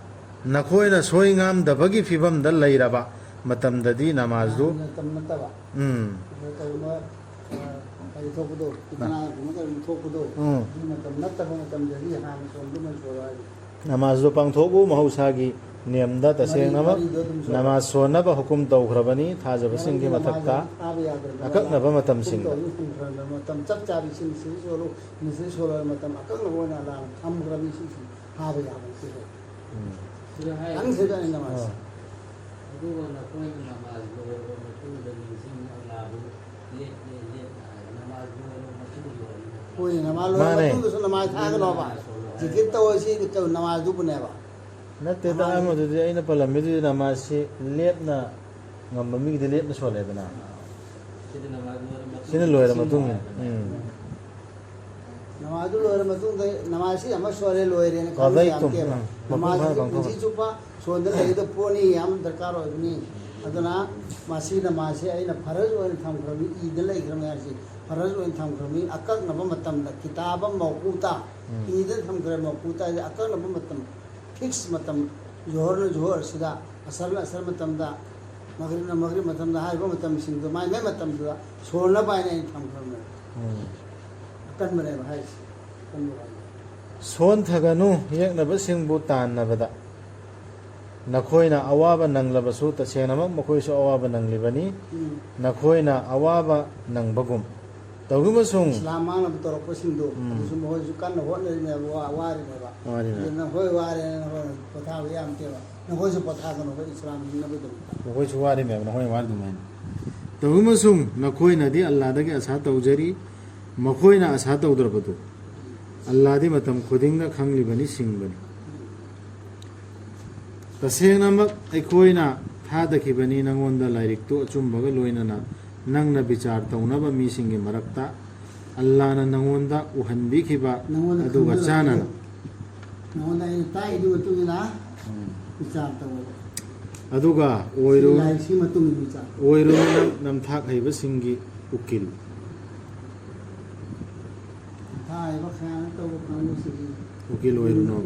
ꯅꯈꯣꯏꯅ ꯁꯣꯏ ꯉꯥꯝꯗꯕꯒꯤ ꯐꯤꯕꯝꯗ ꯂꯩꯔꯕ ꯃꯇꯝꯗꯗꯤ ꯅꯃꯥꯖꯗꯨ ꯃꯇꯝ ꯅꯠꯇꯕ ꯀꯩꯒꯨꯝꯕ ꯀꯔꯤ ꯊꯣꯛꯄꯗꯣ ꯀꯅꯥꯒꯨꯝꯕ ꯀꯔꯤ ꯊꯣꯛꯄꯗꯣ ꯑꯗꯨ ꯃꯇꯝ ꯅꯠꯇꯕ ꯃꯇꯝꯗꯗꯤ ꯍꯥꯟꯅ ꯁꯣꯟꯗꯨꯅ ꯁꯣꯜꯂꯣ ꯍꯥꯏꯗꯤ ꯅꯃꯥꯖꯗꯨ ꯄꯥꯡꯊꯣꯛꯎ ꯃꯍꯧꯁꯥꯒꯤ ꯅꯤꯌꯝꯗ ꯇꯁꯦꯡꯅꯃꯛ ꯅꯃꯥꯖ ꯁꯣꯟꯅꯕ ꯍꯨꯀꯨꯝ ꯇꯧꯈ꯭ꯔꯕꯅꯤ ꯊꯥꯖꯕꯁꯤꯡꯒꯤ ꯃꯊꯛꯇ ꯑꯀꯛꯅꯕ ꯃꯇꯝꯁꯤꯡꯗ ꯃꯇꯝ ꯆꯞ ꯆꯥꯕꯤ ꯁꯤꯡꯁꯤ ꯁꯣꯜꯂꯨ ꯃꯤꯁꯤ ꯁꯣꯜꯂꯣ ꯃꯇꯝ ꯑꯀꯛꯅꯕ ꯑꯣꯏꯅ ꯑꯂꯥꯔꯝ ꯊꯝꯈ꯭ꯔꯕꯤ ꯁꯤꯁꯤ ꯍꯥꯕ ꯌꯥꯕ ꯁꯤꯁꯨ ꯈꯪꯁꯤꯗꯅꯤ ꯅꯃꯥꯖ ꯑꯗꯨꯒ ꯅꯈꯣꯏꯅ ꯅꯃꯥꯖ ꯂꯣꯏꯔꯕ ꯃꯇꯨꯡꯗ ꯅꯤꯡꯁꯤꯡ ꯑꯜꯂꯥꯍꯕꯨ ꯅꯃꯥꯖ ꯂꯣꯏꯔꯕ ꯃꯇꯨꯡꯗ ꯍꯣꯏ ꯅꯃꯥꯖ ꯂꯣꯏꯔꯕ ꯃꯇꯨꯡꯗꯁꯨ ꯅꯃꯥꯖ ꯊꯥꯒꯅꯣꯕ ꯖꯤꯀꯤꯔ ꯇꯧꯔꯁꯤ ꯅꯃꯥꯖꯗꯨꯕꯨꯅꯦꯕ ꯅꯠꯇꯦꯗ ꯑꯃꯗꯨꯗꯤ ꯑꯩꯅ ꯄꯜꯂꯝꯃꯤꯗꯨꯗꯤ ꯅꯃꯥꯖꯁꯤ ꯂꯦꯞꯅ ꯉꯝꯕ ꯃꯤꯒꯤꯗꯤ ꯂꯦꯞꯅ ꯁꯣꯜꯂꯦꯗꯅ ꯁꯤꯅ ꯂꯣꯏꯔ ꯃꯇꯨꯡꯅꯤ ꯅꯃꯥꯖꯗꯨ ꯂꯣꯏꯔ ꯃꯇꯨꯡꯗ ꯅꯃꯥꯖꯁꯤ ꯑꯃ ꯁꯣꯜꯂꯦ ꯂꯣꯏꯔꯦꯅ ꯈꯟꯕ ꯌꯥꯝꯇꯦꯕ ꯅꯃꯥꯖꯁꯤ ꯄꯨꯟꯁꯤ ꯆꯨꯞꯄ ꯁꯣꯟꯗ ꯂꯩꯒꯗꯕ ꯄꯣꯠꯅꯤ ꯌꯥꯝ ꯗꯔꯀꯥꯔ ꯑꯣꯏꯕꯅꯤ ꯑꯗꯨꯅ ꯃꯁꯤ ꯅꯃꯥꯖꯁꯤ ꯑꯩꯅ ꯐꯔꯖ ꯑꯣꯏꯅ ꯊꯝꯈ꯭ꯔꯕꯅꯤ ꯏꯗ ꯂꯩꯈ꯭ꯔꯕꯅꯤ ꯍꯥꯏꯁꯤ ꯐꯔꯖ ꯑꯣꯏꯅ ꯊꯝꯈ꯭ꯔꯕꯅꯤ ꯑꯀꯛꯅꯕ ꯃꯇꯝꯗ ꯀꯤꯇꯥꯕ ꯃꯧꯀꯨꯇꯥ ꯏꯗ ꯊꯝꯈ꯭ꯔꯦ ꯃꯧꯀꯨꯇꯥ ꯍꯥꯏꯗꯤ ꯑꯀꯛꯅꯕ ꯃꯇꯝ ꯐꯤꯛꯁ ꯃꯇꯝ ꯖꯣꯍꯔꯅ ꯖꯣꯍꯔ ꯑꯁꯤꯗ ꯑꯁꯔꯅ ꯑꯁꯔ ꯃꯇꯝꯗ ꯃꯒ꯭ꯔꯤꯕꯅ ꯃꯒ꯭ꯔꯤब ꯃꯇꯝꯗ ꯍꯥꯏꯔꯤꯕ ꯃꯇꯝꯁꯤꯡꯗꯣ ꯃꯥꯏ ꯃꯥꯏ ꯃꯇꯝꯗꯨꯗ ꯁꯣꯜꯅꯕ ꯍꯥꯏꯅ ꯑꯩꯅ ꯊꯝꯈ꯭ꯔꯕꯅꯦ ꯑꯀꯟꯕꯅꯦꯕ ꯍꯥꯏꯁꯤ ꯁꯣꯟꯊꯒꯅꯨ ꯌꯦꯛꯅꯕꯁꯤꯡꯕꯨ ꯇꯥꯟꯅꯕꯗ ꯅꯈꯣꯏꯅ ꯑꯋꯥꯕ ꯅꯪꯂꯕꯁꯨ ꯇꯁꯦꯡꯅꯃꯛ ꯃꯈꯣꯏꯁꯨ ꯑꯋꯥꯕ ꯅꯪꯂꯤꯕꯅꯤ ꯅꯈꯣꯏꯅ ꯑꯋꯥꯕ ꯅꯪꯕꯒꯨm ꯇꯧꯔꯤꯕꯁꯨꯡ ꯏꯁꯂꯥꯝ ꯃꯥꯡꯅꯕ ꯇꯧꯔꯛꯄꯁꯤꯡꯗꯣ ꯑꯗꯨꯁꯨ ꯃꯈꯣꯏꯁꯨ ꯀꯟꯅ ꯍꯣꯠꯅꯔꯤꯅꯦꯕ ꯋꯥꯔꯤꯅꯦꯕ ꯅꯈꯣꯏ ꯋꯥꯔꯦꯅ ꯅꯈꯣꯏ ꯄꯣꯊꯥꯕ ꯌꯥꯝꯇꯦꯕ ꯅꯈꯣꯏꯁꯨ ꯄꯣꯊꯥꯒꯅꯨꯕ ꯏꯁꯂꯥꯝ ꯍꯤꯡꯅꯕꯒꯤꯗꯃꯛꯇ ꯃꯈꯣꯏꯁꯨ ꯋꯥꯔꯤꯃꯦꯕ ꯅꯈꯣꯏꯅ ꯋꯥꯔꯤ ꯑꯗꯨꯃꯥꯏꯅ ꯇꯧꯔꯤꯕꯁꯨꯡ ꯅꯈꯣꯏꯅꯗꯤ ꯑꯜꯂꯥꯗꯒꯤ ꯑꯁꯥ ꯇꯧꯖꯔꯤ ꯃꯈꯣꯏꯅ ꯑꯁꯥ ꯇꯧꯗ꯭ꯔꯕꯗꯨ ꯑꯜꯂꯥꯗꯤ ꯃꯇꯝ ꯈꯨꯗꯤꯡꯗ ꯈꯪꯂꯤꯕꯅꯤ ꯁꯤꯡꯕꯅꯤ ꯇꯁꯦꯡꯅꯃꯛ ꯑꯩꯈꯣꯏꯅ ꯊꯥꯗꯈꯤꯕꯅꯤ ꯅꯉꯣꯟꯗ ꯂꯥꯏꯔꯤꯛꯇꯨ ꯑꯆꯨꯝꯕꯒ ꯂꯣꯏꯅꯅ ꯅꯪꯅ ꯕꯤꯆꯥꯔ ꯇꯧꯅꯕ ꯃꯤꯁꯤꯡꯒꯤ ꯃꯔꯛꯇ ꯑꯜꯂꯥꯅ ꯅꯉꯣꯟꯗ ꯎꯍꯟꯕꯤꯈꯤꯕ ꯑꯗꯨꯒ ꯆꯥꯅꯅ ꯅꯉꯣꯟꯗ ꯑꯩꯅ ꯇꯥꯛꯏꯗꯨ ꯃꯇꯨꯡ ꯏꯟꯅ ꯕꯤꯆꯥꯔ ꯇꯧꯕ ꯑꯗꯨꯒ ꯑꯣꯏꯔꯣ ꯂꯥꯏꯔꯤꯛꯁꯤ ꯃꯇꯨꯡ ꯏꯟꯅ ꯕꯤꯆꯥꯔ ꯑꯣꯏꯔꯣꯅ ꯅꯝꯊꯥꯛ ꯍꯩꯕꯁꯤꯡꯒꯤ ꯎꯀꯤꯜ ꯊꯥꯏꯕ ꯈꯌꯥꯅ ꯇꯧꯕ ꯀꯥꯡꯕꯨꯁꯤꯡꯒꯤ ꯎꯀꯤꯜ ꯑꯣꯏꯔꯨꯅꯣ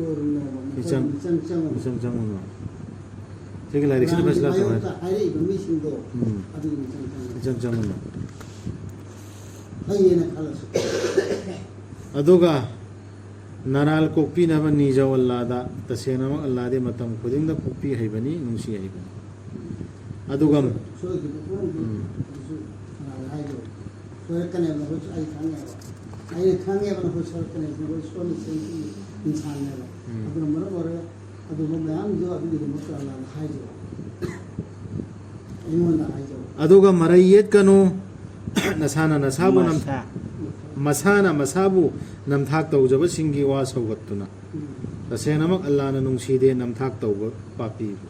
ꯏꯆꯪ ꯆꯪꯉꯨꯅꯣ ꯁꯤꯒꯤ ꯂꯥꯏꯔꯤꯛꯁꯤꯅ ꯐꯩꯁꯂꯥ ꯇꯧꯋꯦ ꯍꯥꯏꯔꯛꯏꯕ ꯃꯤꯁꯤꯡꯗꯣ ꯑꯗꯨꯒꯤ ꯏꯆꯪ ꯆꯪꯉꯨꯅꯣ ꯐꯩꯌꯦꯅ ꯈꯜꯂꯁꯨ ꯑꯗꯨꯒ ꯅꯔꯥꯜ ꯀꯣꯛꯄꯤꯅꯕ ꯅꯤꯖꯧ ꯑꯜꯂꯥꯗ ꯇꯁꯦꯡꯅꯃꯛ ꯑꯜꯂꯥꯗꯤ ꯃꯇꯝ ꯈꯨꯗꯤꯡꯗ ꯀꯣꯛꯄꯤ ꯍꯩꯕꯅꯤ ꯅꯨꯡꯁꯤ ꯍꯩꯕꯅꯤ ꯑꯗꯨꯒ ꯁꯣꯏꯈꯤꯕ ꯄꯨꯝꯅꯃꯛ ꯑꯗꯨꯁꯨ ꯍꯥꯏꯗꯣ ꯁꯣꯏꯔꯛꯀꯅꯦꯕ ꯅꯈꯣꯏꯁꯨ ꯑꯩ ꯈꯪꯉꯦꯕ ꯑꯩꯅ ꯈꯪꯉꯦꯕ ꯅꯈꯣꯏ ꯁꯣꯏꯔꯛꯀꯅꯦꯕ ꯅꯈꯣꯏ ꯁꯣꯏꯅ ꯏꯟꯁꯥꯟꯅꯦꯕ ꯑꯗꯨꯅ ꯃꯔꯝ ꯑꯣꯏꯔꯒ ꯑꯗꯨꯒꯨꯝꯕ ꯃꯌꯥꯝꯗꯣ ꯑꯗꯨꯒꯤꯗꯃꯛꯇ ꯑꯜꯂꯥꯅ ꯍꯥꯏꯖꯕ ꯑꯩꯉꯣꯟꯗ ꯍꯥꯏꯖꯕ ꯑꯗꯨꯒ ꯃꯔꯩ ꯌꯦꯠꯀꯅꯨ ꯅꯁꯥꯅ ꯅꯁꯥꯕꯨ ꯃꯁꯥꯅ ꯃꯁꯥꯕꯨ ꯅꯝꯊꯥꯛ ꯇꯧꯖꯕꯁꯤꯡꯒꯤ ꯋꯥ ꯁꯧꯒꯠꯇꯨꯅ ꯇꯁꯦꯡꯅꯃꯛ ꯑꯜꯂꯥꯅ ꯅꯨꯡꯁꯤꯗꯦ ꯅꯝꯊꯥꯛ ꯇꯧꯕ ꯄꯥꯄꯤꯕꯨ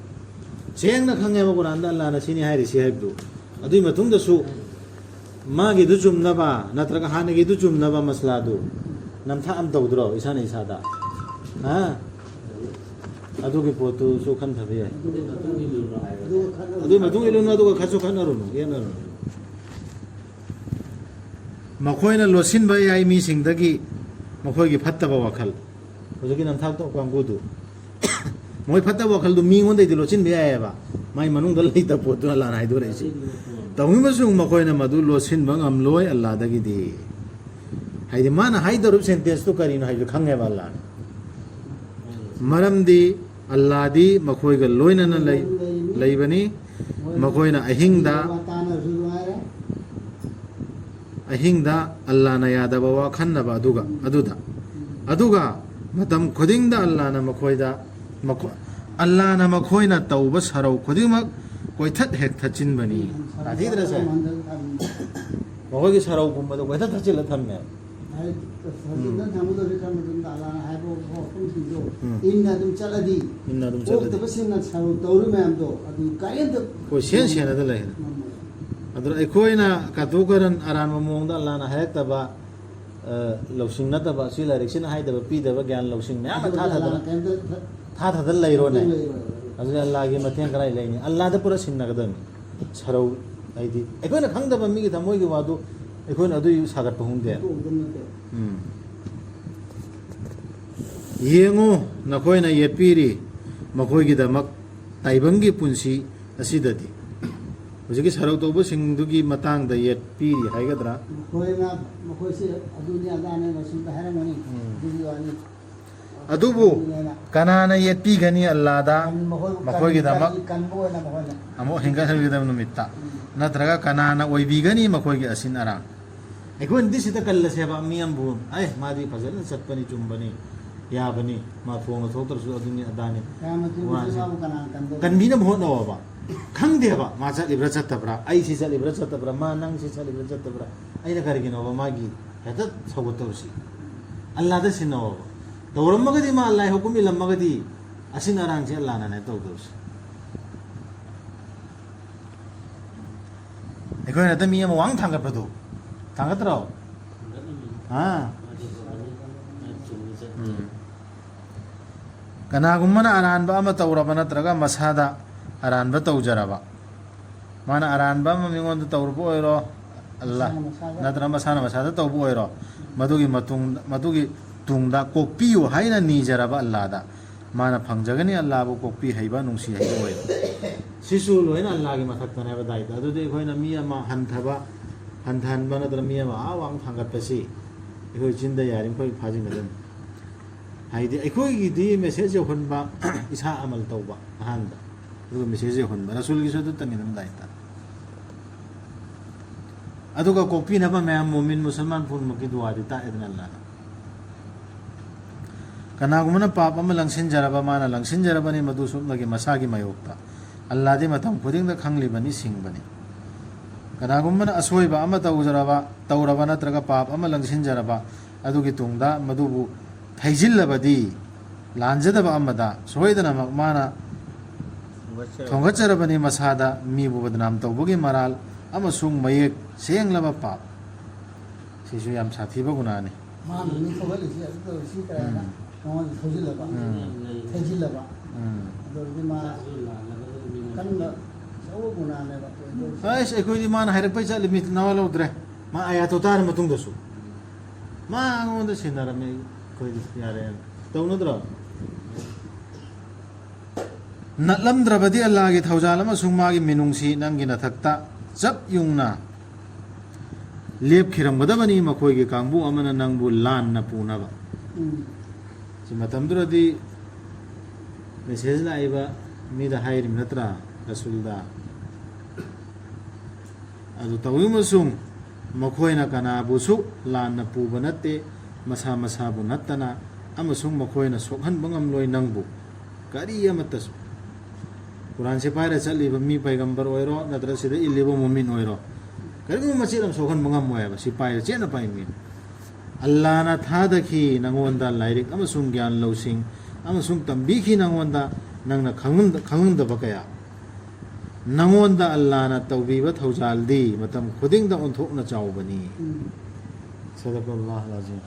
ꯁꯦꯡꯅ ꯈꯪꯉꯦꯕ ꯀꯨꯔꯥꯟꯗ ꯑꯜꯂꯥꯅ ꯁꯤꯅꯤ ꯍꯥꯏꯔꯤꯁꯤ ꯍꯥꯏꯕꯗꯨ ꯑꯗꯨꯒꯤ ꯃꯇꯨꯡꯗꯁꯨ ꯃꯥꯒꯤꯗꯨ ꯆꯨꯝꯅꯕ ꯅꯠꯇ꯭ꯔꯒ ꯍꯥꯟꯅꯒꯤꯗꯨ ꯆꯨꯝꯅꯕ ꯃꯁꯂꯥꯗꯨ ꯅꯝꯊꯥꯛ ꯑꯃ ꯇꯧꯗ꯭ꯔꯣ ꯏꯁꯥꯅ ꯏꯁꯥꯗ ꯑꯗꯨꯒꯤ ꯄꯣꯠꯇꯨꯁꯨ ꯈꯟꯊꯕ ꯌꯥꯏ ꯑꯗꯨꯒꯤ ꯃꯇꯨꯡ ꯏꯜꯂꯨꯅꯨ ꯑꯗꯨꯒ ꯈꯠꯁꯨ ꯈꯠꯅꯔꯨꯅꯨ ꯌꯦꯠꯅꯔꯨꯅꯨ ꯃꯈꯣꯏꯅ ꯂꯣꯠꯁꯤꯟꯕ ꯌꯥꯏ ꯃꯤꯁꯤꯡꯗꯒꯤ ꯃꯈꯣꯏꯒꯤ ꯐꯠꯇꯕ ꯋꯥꯈꯜ ꯍꯧꯖꯤꯛꯀꯤ ꯅꯝꯊꯥꯛ ꯇꯧꯕ ꯀꯥꯡꯕꯨꯗꯨ ꯃꯣꯏ ꯐꯠꯇꯕ ꯋꯥꯈꯜꯗꯨ ꯃꯤꯉꯣꯟꯗꯩꯗꯤ ꯂꯣꯠꯁꯤꯟꯕ ꯌꯥꯏꯑꯕ ꯃꯥꯏ ꯃꯅꯨꯡꯗ ꯂꯩꯇꯕ ꯄꯣꯠꯇꯨꯅ ꯑꯜꯂꯥꯅ ꯍꯥꯏꯗꯣꯔꯛꯏꯁꯤ ꯇꯧꯔꯤꯕꯁꯨ ꯃꯈꯣꯏꯅ ꯃꯗꯨ ꯂꯣꯠꯁꯤꯟꯕ ꯉꯝꯂꯣꯏ ꯑꯜꯂꯥꯗꯒꯤꯗꯤ ꯍꯥꯏꯗꯤ ꯃꯥꯅ ꯍꯥꯏꯗꯧꯔꯤꯕ ꯁꯦꯟꯇꯦꯟꯁꯇꯨ ꯀꯔꯤꯅꯣ ꯍꯥꯏꯕꯗꯨ ꯈꯪꯉꯦꯕ ꯑꯜꯂꯥꯅ ꯃꯔꯝꯗꯤ ꯑꯜꯂꯥꯗꯤ ꯃꯈꯣꯏꯒ ꯂꯣꯏꯅꯅ ꯂꯩꯕꯅꯤ ꯃꯈꯣꯏꯅ ꯑꯍꯤꯡꯗ ꯑꯜꯂꯥꯅ ꯌꯥꯗꯕ ꯋꯥ ꯈꯟꯅꯕ ꯑꯗꯨꯒ ꯃꯇꯝ ꯈꯨꯗꯤꯡꯗ ꯑꯜꯂꯥꯅ ꯃꯈꯣꯏꯅ ꯇꯧꯕ ꯁꯔꯧ ꯈꯨꯗꯤꯡꯃꯛ ꯀꯣꯏꯊꯠ ꯍꯦꯛ ꯊꯠꯆꯤꯟꯕꯅꯤ ꯇꯥꯊꯤꯗ꯭ꯔꯁꯦ ꯃꯈꯣꯏꯒꯤ ꯁꯔꯧꯒꯨꯝꯕꯗꯣ ꯀꯣꯏꯊꯠ ꯊꯠꯆꯤꯜꯂ ꯊꯝꯃꯦ ꯏꯟꯅ ꯑꯗꯨꯝ ꯆꯠꯂꯗꯤ ꯑꯣꯛꯇꯕꯁꯤꯡꯅ ꯁꯔꯧ ꯇꯧꯔꯤ ꯃꯌꯥꯝꯗꯣ ꯑꯗꯨ ꯀꯔꯤꯝꯇ ꯑꯩꯈꯣꯏ ꯁꯦꯟꯅꯗ ꯂꯩ ꯑꯗꯨꯅ ꯑꯩꯈꯣꯏꯅ ꯀꯥꯇꯨ ꯀꯥꯔꯟ ꯑꯔꯥꯟꯕ ꯃꯑꯣꯡꯗ ꯑꯜꯂꯥꯅ ꯍꯥꯏꯔꯛꯇꯕ ꯂꯧꯁꯤꯡ ꯅꯠꯇꯕ ꯁꯤ ꯂꯥꯏꯔꯤꯛꯁꯤꯅ ꯍꯥꯏꯗꯕ ꯄꯤꯗꯕ ꯒ꯭ꯌꯥꯟ ꯂꯧꯁꯤꯡ ꯃꯌꯥꯝ ꯑꯃ ꯊꯥꯊꯗꯅ ꯂꯩꯔꯣꯅꯦ ꯑꯗꯨꯅ ꯑꯜꯂꯥꯒꯤ ꯃꯇꯦꯡ ꯀꯗꯥꯏ ꯂꯩꯅꯤ ꯑꯜꯂꯥꯗ ꯄꯨꯔꯥ ꯁꯤꯟꯅꯒꯗꯕꯅꯤ ꯁꯔꯧ ꯍꯥꯏꯗꯤ ꯑꯩꯈꯣꯏꯅ ꯈꯪꯗꯕ ꯃꯤꯒꯤ ꯊꯃꯣꯏꯒꯤ ꯋꯥꯗꯨ ꯑꯩꯈꯣꯏꯅ ꯑꯗꯨꯒꯤ ꯁꯥꯒꯠꯄ ꯍꯣꯡꯗꯦ ꯌꯦꯡꯉꯨ ꯅꯈꯣꯏꯅ ꯌꯦꯠꯄꯤꯔꯤ ꯃꯈꯣꯏꯒꯤꯗꯃꯛ ꯇꯥꯏꯕꯪꯒꯤ ꯄꯨꯟꯁꯤ ꯑꯁꯤꯗꯗꯤ ꯍꯧꯖꯤꯛꯀꯤ ꯁꯔꯧ ꯇꯧꯕꯁꯤꯡꯗꯨꯒꯤ ꯃꯇꯥꯡꯗ ꯌꯦꯠꯄꯤꯔꯤ ꯍꯥꯏꯒꯗ꯭ꯔꯥ ꯃꯈꯣꯏꯁꯤ ꯑꯗꯨꯅꯤ ꯑꯗꯥꯅꯤ ꯃꯁꯤꯗ ꯍꯥꯏꯔꯝꯒꯅꯤ ꯑꯗꯨꯒꯤ ꯋꯥꯅꯤ ꯑꯗꯨꯕꯨ ꯀꯅꯥꯅ ꯌꯦꯠꯄꯤꯒꯅꯤ ꯑꯜꯂꯥꯗ ꯃꯈꯣꯏꯒꯤꯗꯃꯛ ꯀꯟꯕ ꯑꯣꯏꯅ ꯃꯈꯣꯏꯅ ꯑꯃꯨꯛ ꯍꯤꯡꯒꯠꯍꯟꯒꯗꯕ ꯅꯨꯃꯤꯠꯇ ꯅꯠꯇ꯭ꯔꯒ ꯀꯅꯥꯅ ꯑꯣꯏꯕꯤꯒꯅꯤ ꯃꯈꯣꯏꯒꯤ ꯑꯁꯤꯟ ꯑꯔꯥꯡ ꯑꯩꯈꯣꯏꯅꯗꯤ ꯁꯤꯗ ꯀꯜꯂꯁꯦꯕ ꯃꯤ ꯑꯃꯕꯨ ꯃꯥꯗꯤ ꯐꯖꯅ ꯆꯠꯄꯅꯤ ꯆꯨꯝꯕꯅꯤ ꯌꯥꯕꯅꯤ ꯃꯥ ꯊꯣꯡꯅ ꯊꯣꯛꯇ꯭ꯔꯁꯨ ꯑꯗꯨꯅꯤ ꯑꯗꯥꯅꯤ ꯀꯟꯕꯤꯅꯕ ꯍꯣꯠꯅꯧꯕ ꯈꯪꯗꯦꯕ ꯃꯥ ꯆꯠꯂꯤꯕ꯭ꯔꯥ ꯆꯠꯇꯕ꯭ꯔꯥ ꯑꯩ ꯁꯤ ꯆꯠꯂꯤꯕ꯭ꯔꯥ ꯆꯠꯇꯕ꯭ꯔꯥ ꯃꯥ ꯅꯪ ꯁꯤ ꯆꯠꯂꯤꯕ꯭ꯔꯥ ꯆꯠꯇꯕ꯭ರಾ ꯑꯩꯅ ꯀꯔꯤꯒꯤꯅꯣꯕ ꯃꯥꯒꯤ ꯍꯦꯛꯇ ꯁꯧꯒꯠꯇꯧꯔꯤꯁꯤ ꯑꯜꯂꯥꯗ ꯁꯤꯟꯅꯧꯕ ꯇꯧꯔꯝꯃꯒꯗꯤ ꯃꯥ ꯑꯜꯂꯥꯍ ꯍꯨꯀꯨꯝ ꯏꯜꯂꯝꯃꯒꯗꯤ ꯑꯁꯤꯟ ꯑꯔꯥꯡꯁꯦ ꯑꯜꯂꯥꯅꯅꯦ ꯇꯧꯗꯧꯔꯤꯁꯤ ꯑꯩꯈꯣꯏꯅ ꯍꯦꯛꯇ ꯃꯤ ꯑꯃ ꯋꯥꯡ ꯊꯥꯡꯒꯠꯄꯗꯣ ꯊꯥꯡꯒꯠꯇ꯭ꯔꯣ ꯀꯅꯥꯒꯨꯝꯕꯅ ꯑꯔꯥꯟꯕ ꯑꯃ ꯇꯧꯔꯕ ꯅꯠꯇ꯭ꯔꯒ ꯃꯁꯥꯗ ꯑꯔꯥꯟꯕ ꯇꯧꯖꯔꯕ ꯃꯥꯅ ꯑꯔꯥꯟꯕ ꯑꯃ ꯃꯤꯉꯣꯟꯗ ꯇꯧꯔꯨꯕ ꯑꯣꯏꯔꯣ ꯑꯜꯂꯥ ꯅꯠꯇ꯭ꯔꯒ ꯃꯁꯥꯅ ꯃꯁꯥꯗ ꯇꯧꯕ ꯑꯣꯏꯔꯣ ꯃꯗꯨꯒꯤ ꯇꯨꯡꯗ ꯀꯣꯛꯄꯤꯌꯨ ꯍꯥꯏꯅ ꯅꯤꯖꯔꯕ ꯑꯜꯂꯥꯗ ꯃꯥꯅ ꯐꯪꯖꯒꯅꯤ ꯑꯜꯂꯥꯕꯨ ꯀꯣꯛꯄꯤ ꯍꯩꯕ ꯅꯨꯡꯁꯤ ꯍꯩꯕ ꯑꯣꯏꯕ ꯁꯤꯁꯨ ꯂꯣꯏꯅ ꯑꯜꯂꯥꯒꯤ ꯃꯊꯛꯇꯅꯦꯕ ꯗꯥꯏꯇ ꯑꯗꯨꯗꯤ ꯑꯩꯈꯣꯏꯅ ꯃꯤ ꯑꯃ ꯍꯟꯊꯍꯟꯕ ꯅꯠꯇ꯭ꯔꯒ ꯃꯤ ꯑꯃ ꯋꯥꯡ ꯊꯥꯡꯒꯠꯄꯁꯤ ꯑꯩꯈꯣꯏ ꯆꯤꯟꯗ ꯌꯥꯔꯤꯃꯈꯣꯏ ꯐꯥꯖꯤꯟꯒꯗꯕꯅꯤ ꯍꯥꯏꯗꯤ ꯑꯩꯈꯣꯏꯒꯤꯗꯤ ꯃꯦꯁꯦꯖ ꯌꯧꯍꯟꯕ ꯏꯁꯥ ꯑꯃꯜ ꯇꯧꯕ ꯑꯍꯥꯟꯕ ꯑꯗꯨꯒ ꯃꯦꯁꯦꯖ ꯌꯧꯍꯟꯕ ꯔꯁꯨꯜꯒꯤꯁꯨ ꯑꯗꯨ ꯇꯪꯒꯤꯗꯕ ꯗꯥꯏꯇ ꯑꯗꯨꯒ ꯀꯣꯛꯄꯤꯅꯕ ꯃꯌꯥꯝ ꯃꯨꯃꯤꯟ ꯃꯨꯁꯜꯃꯥꯟ ꯄꯨꯝꯅꯃꯛꯀꯤ ꯗꯨꯋꯥꯗꯤ ꯇꯥꯛꯑꯦꯗꯅ ꯑꯜꯂꯥꯅ ꯀꯅꯥꯒꯨꯝꯕꯅ ꯄꯥꯞ ꯑꯃ ꯂꯪꯁꯤꯟꯖꯔꯕ ꯃꯥꯅ ꯂꯪꯁꯤꯟꯖꯔꯕꯅꯤ ꯃꯗꯨ ꯁꯨꯞꯅꯒꯤ ꯃꯁꯥꯒꯤ ꯃꯥꯌꯣꯛꯇ ꯑꯜꯂꯥꯗꯤ ꯃꯇꯝ ꯈꯨꯗꯤꯡꯗ ꯈꯪꯂꯤꯕꯅꯤ ꯁꯤꯡꯕꯅꯤ ꯀꯅꯥꯒꯨꯝꯕꯅ ꯑꯁꯣꯏꯕ ꯑꯃ ꯇꯧꯔꯕ ꯅꯠꯇ꯭ꯔꯒ ꯄꯥꯞ ꯑꯃ ꯂꯪꯁꯤꯟꯖꯔꯕ ꯑꯗꯨꯒꯤ ꯇꯨꯡꯗ ꯃꯗꯨꯕꯨ ꯊꯩꯖꯤꯜꯂꯕꯗꯤ ꯂꯥꯟꯖꯗꯕ ꯑꯃꯗ ꯁꯣꯏꯗꯅꯃꯛ ꯃꯥꯅ ꯊꯣꯡꯒꯠꯆꯔꯕꯅꯤ ꯃꯁꯥꯗ ꯃꯤꯕꯨ ꯕꯗꯅꯥꯝ ꯇꯧꯕꯒꯤ ꯃꯔꯥꯜ ꯑꯃꯁꯨꯡ ꯃꯌꯦꯛ ꯁꯦꯡꯂꯕ ꯄꯥꯞ ꯁꯤꯁꯨ ꯌꯥꯝ ꯁꯥꯊꯤꯕ ꯒꯨꯅꯥꯅꯤ ꯃꯥꯅ ꯃꯤ ꯊꯧꯒꯠꯂꯤꯁꯤ ꯑꯗꯨ ꯁꯤ ꯀꯌꯥꯅ ꯃꯉꯣꯟꯗ ꯊꯧꯖꯤꯜꯂꯕ ꯊꯩꯖꯤꯜꯂꯕ ꯑꯗꯨꯗꯤ ꯃꯥ ꯀꯟꯕ ꯑꯆꯧꯕ ꯒꯨꯅꯥꯅꯦꯕ ꯑꯁ ꯑꯩꯈꯣꯏꯗꯤ ꯃꯥꯅ ꯍꯥꯏꯔꯛꯄꯩ ꯆꯠꯂꯤꯃꯤ ꯅꯋꯥ ꯂꯧꯗ꯭ꯔꯦ ꯃꯥ ꯑꯌꯥꯇꯣ ꯇꯥꯔ ꯃꯇꯨꯡꯗꯁꯨ ꯃꯥ ꯑꯩꯉꯣꯟꯗ ꯁꯤꯟꯅꯔꯝꯃꯦ ꯑꯩꯈꯣꯏꯗꯤ ꯌꯥꯔꯦ ꯇꯧꯅꯗ꯭ꯔꯣ ꯅꯠꯂꯝꯗ꯭ꯔꯕꯗꯤ ꯑꯜꯂꯥꯍꯒꯤ ꯊꯧꯖꯥꯜ ꯑꯃꯁꯨꯡ ꯃꯥꯒꯤ ꯃꯤꯅꯨꯡꯁꯤ ꯅꯪꯒꯤ ꯅꯊꯛꯇ ꯆꯞ ꯌꯨꯡꯅ ꯂꯦꯞꯈꯤꯔꯝꯒꯗꯕꯅꯤ ꯃꯈꯣꯏꯒꯤ ꯀꯥꯡꯕꯨ ꯑꯃꯅ ꯅꯪꯕꯨ ꯂꯥꯟꯅ ꯄꯨꯅꯕ ꯁꯤ ꯃꯇꯝꯗꯨꯗꯗꯤ ꯃꯦꯁꯦꯖ ꯂꯥꯛꯏꯕ ꯃꯤꯗ ꯍꯥꯏꯔꯤꯕ ꯅꯠꯇ꯭ꯔꯥ ꯔꯁꯨꯜꯗ ꯑꯗꯨ ꯇꯧꯏꯃꯁꯨꯡ ꯃꯈꯣꯏꯅ ꯀꯅꯥꯕꯨꯁꯨ ꯂꯥꯟꯅ ꯄꯨꯕ ꯅꯠꯇꯦ ꯃꯁꯥ ꯃꯁꯥꯕꯨ ꯅꯠꯇꯅ ꯑꯃꯁꯨꯡ ꯃꯈꯣꯏꯅ ꯁꯣꯛꯍꯟꯕ ꯉꯝꯂꯣꯏ ꯅꯪꯕꯨ ꯀꯔꯤ ꯑꯃꯠꯇꯁꯨ ꯀꯨꯔꯥꯟꯁꯦ ꯄꯥꯏꯔ ꯆꯠꯂꯤꯕ ꯃꯤ ꯄꯩꯒꯝꯕꯔ ꯑꯣꯏꯔꯣ ꯅꯠꯇ꯭ꯔꯒ ꯁꯤꯗ ꯏꯜꯂꯤꯕ ꯃꯨꯃꯤꯟ ꯑꯣꯏꯔꯣ ꯀꯔꯤꯒꯨꯝꯕ ꯃꯆꯦꯠ ꯑꯃ ꯁꯣꯛꯍꯟꯕ ꯉꯝꯃꯣꯏꯕ ꯁꯤ ꯄꯥꯏꯔ ꯆꯦꯠꯅ ꯄꯥꯏꯃꯤ ꯑꯜꯂꯥꯅ ꯊꯥꯗꯈꯤ ꯅꯪꯉꯣꯟꯗ ꯂꯥꯏꯔꯤꯛ ꯑꯃꯁꯨꯡ ꯒ꯭ꯌꯥꯟ ꯂꯧꯁꯤꯡ ꯑꯃꯁꯨꯡ ꯇꯝꯕꯤꯈꯤ ꯅꯪꯉꯣꯟꯗ ꯅꯪꯅ ꯈꯪꯂꯝꯗꯕꯀꯌꯥ ꯅꯪꯉꯣꯟꯗ ꯑꯜꯂꯥꯅ ꯇꯧꯕꯤꯕ ꯊꯧꯖꯥꯜꯗꯤ ꯃꯇꯝ ꯈꯨꯗꯤꯡꯗ ꯑꯣꯟꯊꯣꯛꯅ ꯆꯥꯎꯕꯅꯤ ꯁꯗaqallahu al-azim